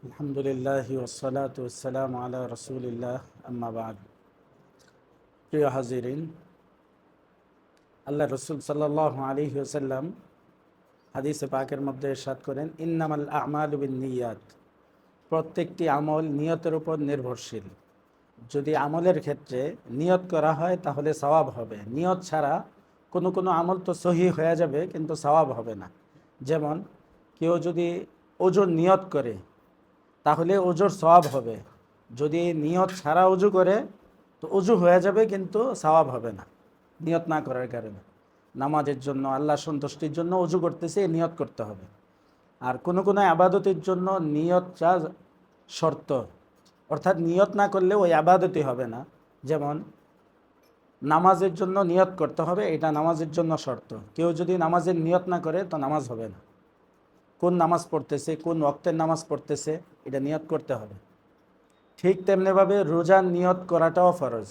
আলহামদুলিল্লাহ ওয়াসসালাতু ওয়াসসালামু আলা রাসূলিল্লাহ আম্মা বাদ। প্রিয় হাজিরিন, আল্লাহ রসুল সাল্লাল্লাহু আলাইহি ওয়াসাল্লাম হাদিসে পাকের মধ্যে ইরশাদ করেন, ইন্নামাল আমালু বিন্নিয়াত, প্রত্যেকটি আমল নিয়তের উপর নির্ভরশীল। যদি আমলের ক্ষেত্রে নিয়ত করা হয় তাহলে সওয়াব হবে। নিয়ত ছাড়া কোনো কোনো আমল তো সহি হয়ে যাবে কিন্তু সওয়াব হবে না। যেমন কেউ যদি ওজুর নিয়ত করে তাহলে ওজুর সওয়াব হবে। যদি নিয়ত ছাড়া অজু করে তো অজু হয়ে যাবে কিন্তু সওয়াব হবে না নিয়ত না করার কারণে। নামাজের জন্য, আল্লাহ সন্তুষ্টির জন্য অজু করতেছে, নিয়ত করতে হবে। আর কোনো কোনো আবাদতের জন্য নিয়তটা শর্ত, অর্থাৎ নিয়ত না করলে ওই আবাদতই হবে না। যেমন নামাজের জন্য নিয়ত করতে হবে, এটা নামাজের জন্য শর্ত। কেউ যদি নামাজের নিয়ত না করে তো নামাজ হবে না। কোন নামাজ পড়তেছে, কোন ওয়াক্তের নামাজ পড়তেছে, এটা নিয়ত করতে হবে। ঠিক তেমনিভাবে রোজার নিয়ত করাটাও ফরজ।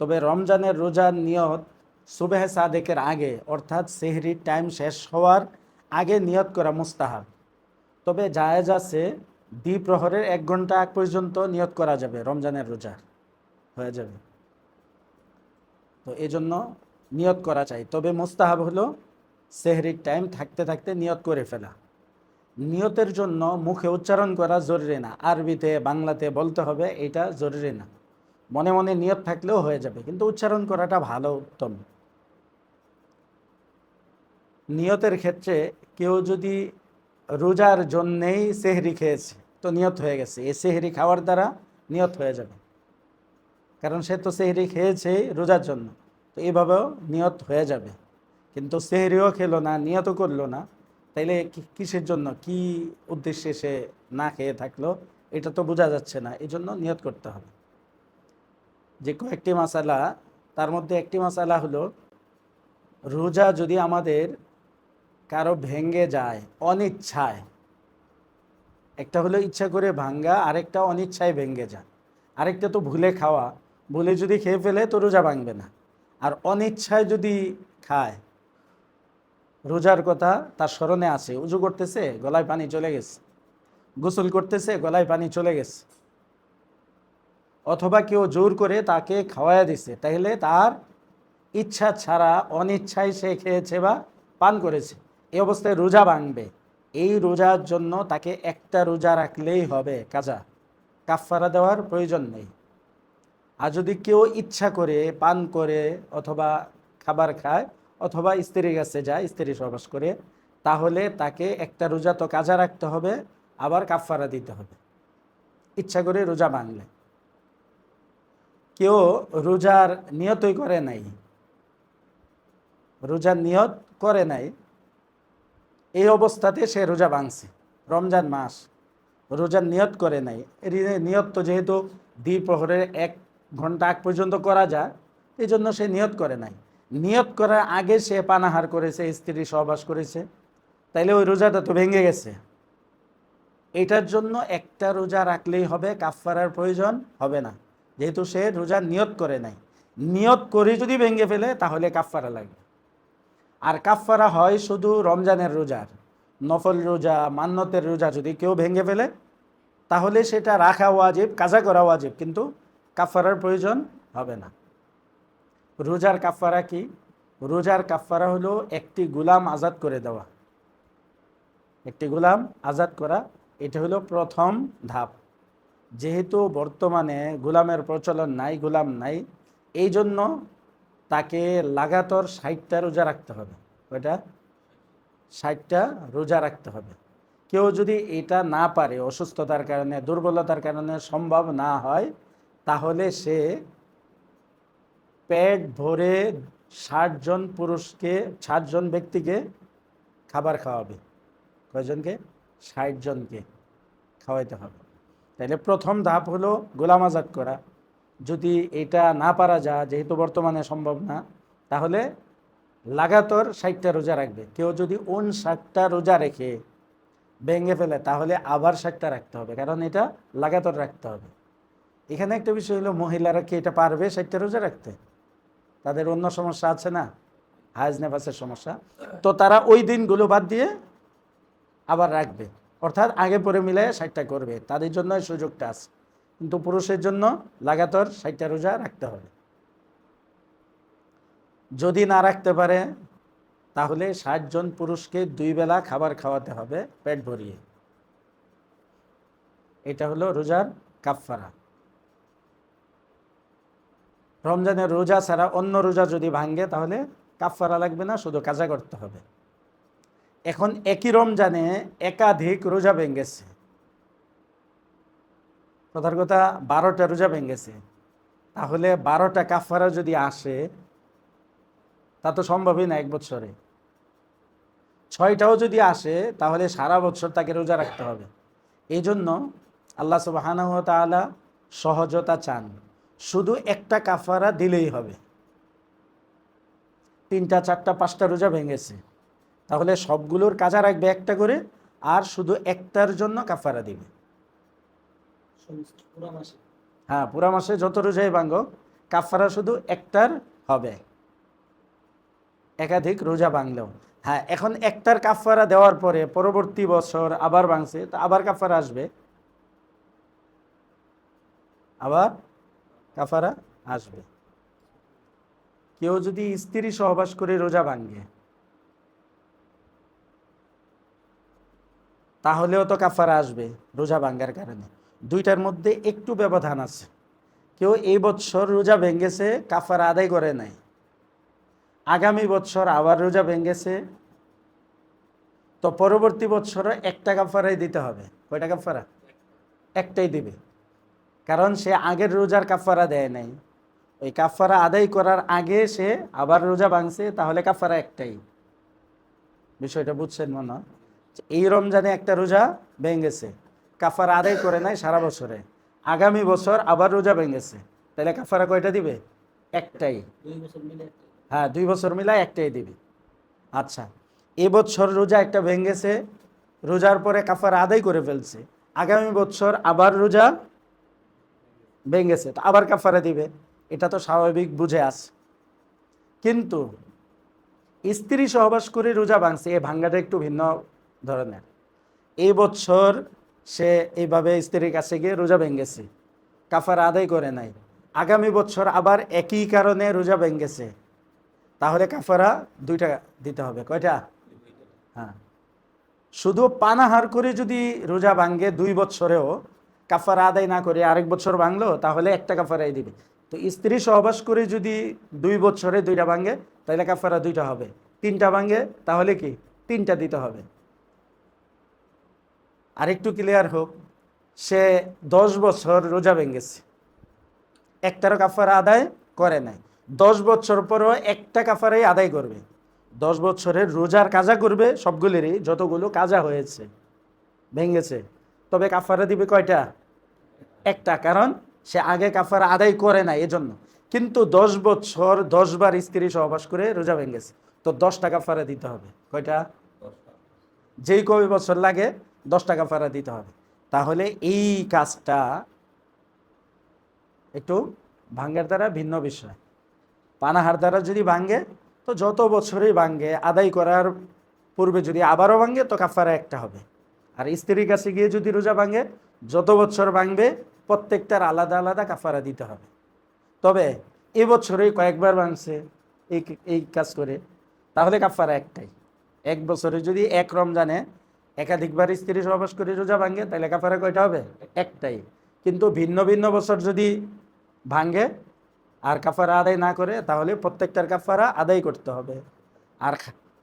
তবে রমজানের রোজার নিয়ত সুবহে সাদেকের আগে, অর্থাৎ সেহরির টাইম শেষ হওয়ার আগে নিয়ত করা মুস্তাহাব। তবে জায়েজ আছে দ্বিপ্রহরের 1 ঘন্টা আগ পর্যন্ত নিয়ত করা যাবে, রমজানের রোজা হয়ে যাবে। তো এই জন্য নিয়ত করা চাই। তবে মুস্তাহাব হলো সেহরির টাইম থাকতে থাকতে নিয়ত করে ফেলা। নিয়তের জন্য মুখে উচ্চারণ করা জরুরি না, আরবিতে বাংলাতে বলতে হবে, এটা জরুরি না। মনে মনে নিয়ত থাকলেও হয়ে যাবে, কিন্তু উচ্চারণ করাটা ভালো, উত্তম। নিয়তের ক্ষেত্রে কেউ যদি রোজার জন্যেই সেহরি খেয়েছে তো নিয়ত হয়ে গেছে, এই সেহরি খাওয়ার দ্বারা নিয়ত হয়ে যাবে, কারণ সে তো সেহরি খেয়েছে রোজার জন্য, তো এইভাবেও নিয়ত হয়ে যাবে। কিন্তু সেহরিও খেলো না, নিয়তও করলো না, তাইলে কিসের জন্য, কি উদ্দেশ্যে সে না খেয়ে থাকলো, এটা তো বোঝা যাচ্ছে না। এই জন্য নিয়ত করতে হবে। যে কয়েকটি মাসালা, তার মধ্যে একটি মাসালা হলো, রোজা যদি আমাদের কারো ভেঙে যায় অনিচ্ছায়, একটা হলো ইচ্ছা করে ভাঙ্গা, আরেকটা অনিচ্ছায় ভেঙে যায়। আরেকটা তো ভুলে খাওয়া, ভুলে যদি খেয়ে ফেলে তো রোজা ভাঙবে না। আর অনিচ্ছায় যদি খায়, রোজার কথা তার স্মরণে আছে, উজু করতেছে গলায় পানি চলে গেছে, গোসল করতেছে গলায় পানি চলে গেছে, অথবা কেউ জোর করে তাকে খাওয়াইয়া দিছে, তাহলে তার ইচ্ছা ছাড়া অনিচ্ছায় সে খেয়েছে বা পান করেছে, এই অবস্থায় রোজা ভাঙবে। এই রোজার জন্য তাকে একটা রোজা রাখলেই হবে, কাজা, কাফফারা দেওয়ার প্রয়োজন নেই। আর যদি কেউ ইচ্ছা করে পান করে, অথবা খাবার খায়, অথবা স্ত্রীর কাছে যায়, স্ত্রী সহবাস করে, তাহলে তাকে একটা রোজা তো কাজা রাখতে হবে, আবার কাফফারা দিতে হবে ইচ্ছা করে রোজা ভাঙলে। কেউ রোজার নিয়তই করে নাই, রোজার নিয়ত করে নাই, এই অবস্থাতে সে রোজা ভাঙছে, রমজান মাস, রোজার নিয়ত করে নাই। নিয়ত তো যেহেতু দ্বিপ্রহরের 1 ঘন্টা আগ পর্যন্ত করা যায়, এই জন্য সে নিয়ত করে নাই। নিয়ত করার আগে সে পানাহার করেছে, স্ত্রী সহবাস করেছে, তাইলে ওই রোজাটা তো ভেঙে গেছে। এটার জন্য একটা রোজা রাখলেই হবে, কাফফারার প্রয়োজন হবে না, যেহেতু সে রোজার নিয়ত করে নাই। নিয়ত করে যদি ভেঙে ফেলে তাহলে কাফফারা লাগবে। আর কাফফারা হয় শুধু রমজানের রোজার, নফল রোজা, মান্নতের রোজা যদি কেউ ভেঙে ফেলে তাহলে সেটা রাখা ওয়াজিব, কাজা করা ওয়াজিব, কিন্তু কাফফারার প্রয়োজন হবে না। রোজার কাফফারা কি? রোজার কাফফারা হলো একটি গোলাম আজাদ করে দেওয়া, একটি গোলাম আজাদ করা, এটা হলো প্রথম ধাপ। যেহেতু বর্তমানে গোলামের প্রচলন নাই, গোলাম নাই, এই জন্য তাকে লাগাতার 60টা রোজা রাখতে হবে। ওইটা 60টা রোজা রাখতে হবে। কেউ যদি এটা না পারে, অসুস্থতার কারণে, দুর্বলতার কারণে সম্ভব না হয়, তাহলে সে পেট ভরে 60 জন পুরুষকে, 60 জন ব্যক্তিকে খাবার খাওয়াবে। কয়জনকে? 60 জনকে খাওয়াইতে হবে। তাহলে প্রথম ধাপ হলো গোলাম আজাদ করা। যদি এটা না পারা যায়, যেহেতু বর্তমানে সম্ভব না, তাহলে লাগাতার 60টা রোজা রাখবে। কেউ যদি 59টা রোজা রেখে ভেঙে ফেলে তাহলে আবার 60টা রাখতে হবে, কারণ এটা লাগাতার রাখতে হবে। এখানে একটা বিষয় হলো, মহিলারা কি এটা পারবে 60টা রোজা রাখতে? তাদের অন্য সমস্যা আছে না, হায়েজ নেফাসের সমস্যা, তো তারা ওই দিনগুলো বাদ দিয়ে আবার রাখবে, অর্থাৎ আগে পরে মিলে 60টা করবে, তাদের জন্য এই সুযোগটা আছে। কিন্তু পুরুষের জন্য লাগাতার 60টা রোজা রাখতে হবে। যদি না রাখতে পারে তাহলে 60 জন পুরুষকে 2 বেলা খাবার খাওয়াতে হবে পেট ভরিয়ে। এটা হলো রোজার কাফফারা। রমজানের রোজা ছাড়া অন্য রোজা যদি ভাঙে তাহলে কাফফারা লাগবে না, শুধু কাজা করতে হবে। এখন একই রমজানে একাধিক রোজা ভেঙেছে, কথার কথা 12টা রোজা ভেঙেছে, তাহলে 12টা কাফফারা যদি আসে তা তো সম্ভবই না এক বছরে। 6টাও যদি আসে তাহলে সারা বছর তাকে রোজা রাখতে হবে। এই জন্য আল্লাহ সুবহানাহু ওয়া তাআলা সহজতা চান, শুধু একটা কাফারা দিলেই হবে। 3টা 4টা 5টা রোজা ভেঙেছে, তাহলে সবগুলোর কাজা রাখবে একটা করে, আর শুধু একটার জন্য কাফারা দিবে। হ্যাঁ, পুরা মাসে যত রোজাই ভাঙো কাফারা শুধু একটার হবে, একাধিক রোজা ভাঙলেও। হ্যাঁ, এখন একটার কাফারা দেওয়ার পরে পরবর্তী বছর আবার ভাঙছে, তো আবার কাফারা আসবে, আবার কাফারা আসবে। কেউ যদি স্ত্রী সহবাস করে রোজা ভাঙে তাহলেও তো কাফারা আসবে রোজা ভাঙ্গার কারণে। দুইটার মধ্যে একটু ব্যবধান আছে। কেউ এই বছর রোজা ভেঙেছে, কাফারা আদায় করে নাই, আগামী বছর আবার রোজা ভেঙেছে, তো পরবর্তী বছরও একটা কাফারাই দিতে হবে। কয়টা কাফারা? একটাই দিবে, কারণ সে আগের রোজার কাফারা দেয় নাই। ওই কাফারা আদায় করার আগে সে আবার রোজা ভাঙছে, তাহলে কাফারা একটাই। বিষয়টা বুঝছেন মনে হয়? এই রমজানে একটা রোজা ভেঙেছে, কাফারা আদায় করে নাই সারা বছরে, আগামী বছর আবার রোজা ভেঙেছে, তাহলে কাফারা কয়টা দিবে? একটাই। হ্যাঁ, 2 বছর মিলায় একটাই দিবে। আচ্ছা, এবছর রোজা একটা ভেঙেছে, রোজার পরে কাফারা আদায় করে ফেলছে, আগামী বছর আবার রোজা ভেঙেছে, তো আবার কাফারা দিবে, এটা তো স্বাভাবিক বুঝে আছে। কিন্তু স্ত্রী সহবাস করে রোজা ভাঙছে, এই ভাঙ্গাটা একটু ভিন্ন ধরনের। এই বছর সে এইভাবে স্ত্রীর কাছে গিয়ে রোজা ভেঙেছে, কাফারা আদায় করে নাই, আগামী বছর আবার একই কারণে রোজা ভেঙেছে, তাহলে কাফারা 2টা দিতে হবে। কয়টা? হ্যাঁ, শুধু পানাহার করে যদি রোজা ভাঙ্গে 2 বছরেও কাফারা আদায় না করে আরেক বছর ভাঙলো, তাহলে একটা কাফারাই দিবে। তো স্ত্রী সহবাস করে যদি 2 বছরে 2টা ভাঙে তাহলে কাফারা 2টা হবে, 3টা ভাঙে তাহলে কি 3টা দিতে হবে। আরেকটু ক্লিয়ার হোক, সে 10 বছর রোজা ভেঙেছে, একটারও কাফারা আদায় করে নাই, 10 বছর পরও একটা কাফারাই আদায় করবে। 10 বছরের রোজার কাজা করবে, সবগুলিরই যতগুলো কাজা হয়েছে ভেঙেছে, তবে কাফারা দিবে কয়টা? একটা, কারণ সে আগে কাফারা আদায় করে নাই এজন্য। কিন্তু 10 বছর 10 বার স্ত্রী সহবাস করে রোজা ভেঙেছে, তো 10টা কাফারা দিতে হবে। কয়টা? যেই কয় বছর লাগে 10টা কাফারা দিতে হবে। তাহলে এই কাজটা একটু ভাঙ্গার দ্বারা ভিন্ন বিষয়। পানাহার দ্বারা যদি ভাঙ্গে তো যত বছরই ভাঙ্গে, আদায় করার পূর্বে যদি আবারও ভাঙ্গে তো কাফারা একটা হবে। আর স্ত্রীর কাছে গিয়ে যদি রোজা ভাঙ্গে, যত বছর ভাঙবে প্রত্যেকটার আলাদা আলাদা কাফারা দিতে হবে। তবে এবছরেই কয়েকবার ভাঙছে এই এই কাজ করে, তাহলে কাফারা একটাই। এক বছরে যদি এক রমজানে একাধিকবার স্ত্রী সহবাস করে রোজা ভাঙ্গে তাহলে কাফারা কয়টা হবে? একটাই। কিন্তু ভিন্ন ভিন্ন বছর যদি ভাঙ্গে আর কাফারা আদায় না করে তাহলে প্রত্যেকটার কাফারা আদায় করতে হবে। আর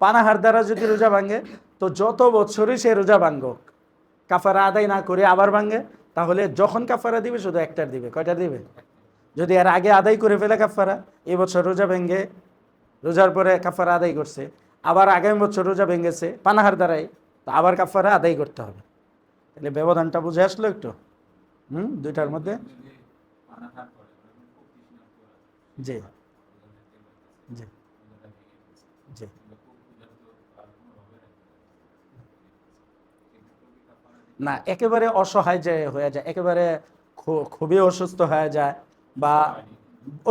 পানাহার দ্বারা যদি রোজা ভাঙ্গে তো যত বছরই সে রোজা ভাঙ্গক, কাফারা আদায় না করে আবার ভাঙ্গে, তাহলে যখন কাফারা দিবে শুধু একটার দিবে। কয়টার দিবে? যদি এর আগে আদায় করে ফেলে কাফারা, এবছর রোজা ভেঙে রোজার পরে কাফারা আদায় করছে, আবার আগামী বছর রোজা ভেঙেছে পানাহার দ্বারাই, তো আবার কাফারা আদায় করতে হবে। তাহলে ব্যবধানটা বুঝে আসলো একটু? দুইটার মধ্যে। জি জি জি। না, একেবারে অসহায় যে হয়ে যায়, একেবারে খুবই অসুস্থ হয়ে যায়, বা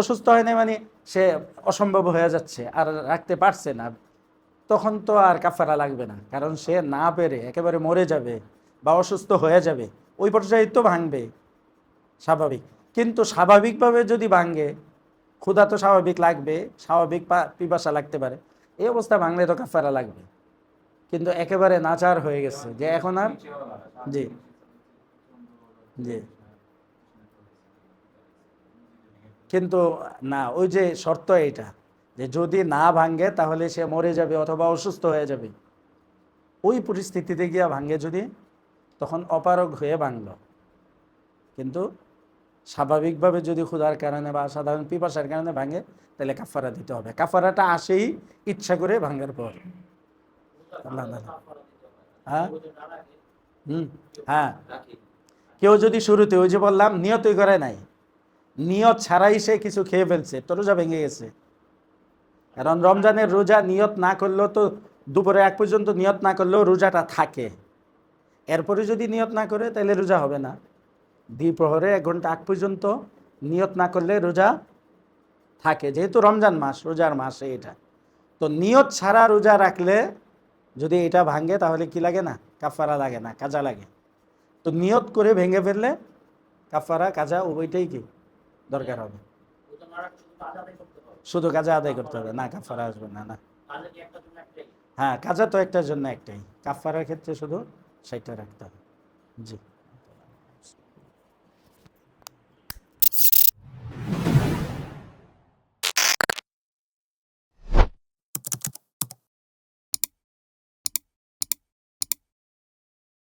অসুস্থ হয় না মানে সে অসম্ভব হয়ে যাচ্ছে আর রাখতে পারছে না, তখন তো আর কাফারা লাগবে না, কারণ সে না পেরে একেবারে মরে যাবে, বা অসুস্থ হয়ে যাবে, ওই পর্যায়ে তো ভাঙবে স্বাভাবিক। কিন্তু স্বাভাবিকভাবে যদি ভাঙে, ক্ষুধা তো স্বাভাবিক লাগবে, স্বাভাবিক পিপাসা লাগতে পারে, এই অবস্থা ভাঙলে তো কাফারা লাগবে। কিন্তু একেবারে নাচার হয়ে গেছে যে এখন আর, জি জি, কিন্তু না, ওই যে শর্ত এটা যে যদি না ভাঙে তাহলে সে মরে যাবে অথবা অসুস্থ হয়ে যাবে, ওই পরিস্থিতিতে গিয়া ভাঙে যদি, তখন অপারগ হয়ে ভাঙলো। কিন্তু স্বাভাবিকভাবে যদি ক্ষুধার কারণে বা সাধারণ পিপাসার কারণে ভাঙে, তাহলে কাফারা দিতে হবে। কাফারাটা আসেই ইচ্ছা করে ভাঙার পর। আল্লাহ আল্লাহ। হ্যাঁ হুম, হ্যাঁ, কেউ যদি শুরুতে ওই যে বললাম নিয়তই করে নাই, নিয়ত ছাড়াই সে কিছু খেয়ে ফেলছে, তো রোজা ভেঙে গেছে। কারণ রমজানের রোজা নিয়ত না করলেও তো, দুপুরে এক পর্যন্ত নিয়ত না করলেও রোজাটা থাকে। এরপরে যদি নিয়ত না করে তাহলে রোজা হবে না। দ্বিপ্রহরে 1 ঘন্টা আগ পর্যন্ত নিয়ত না করলে রোজা থাকে, যেহেতু রমজান মাস, রোজার মাসে এটা। তো নিয়ত ছাড়া রোজা রাখলে যদি এটা ভাঙে তাহলে কি লাগে না, কাফারা লাগে না, কাজা লাগে। তো নিয়ত করে ভেঙে ফেললে কাফারা কাজা উভয়টাই কি দরকার হবে। শুধু কাজা আদায় করতে হবে, না কাফারা আসবে না। না, হ্যাঁ, কাজা তো একটার জন্য একটাই, কাফারার ক্ষেত্রে শুধু সেটা রাখতে হবে। জি।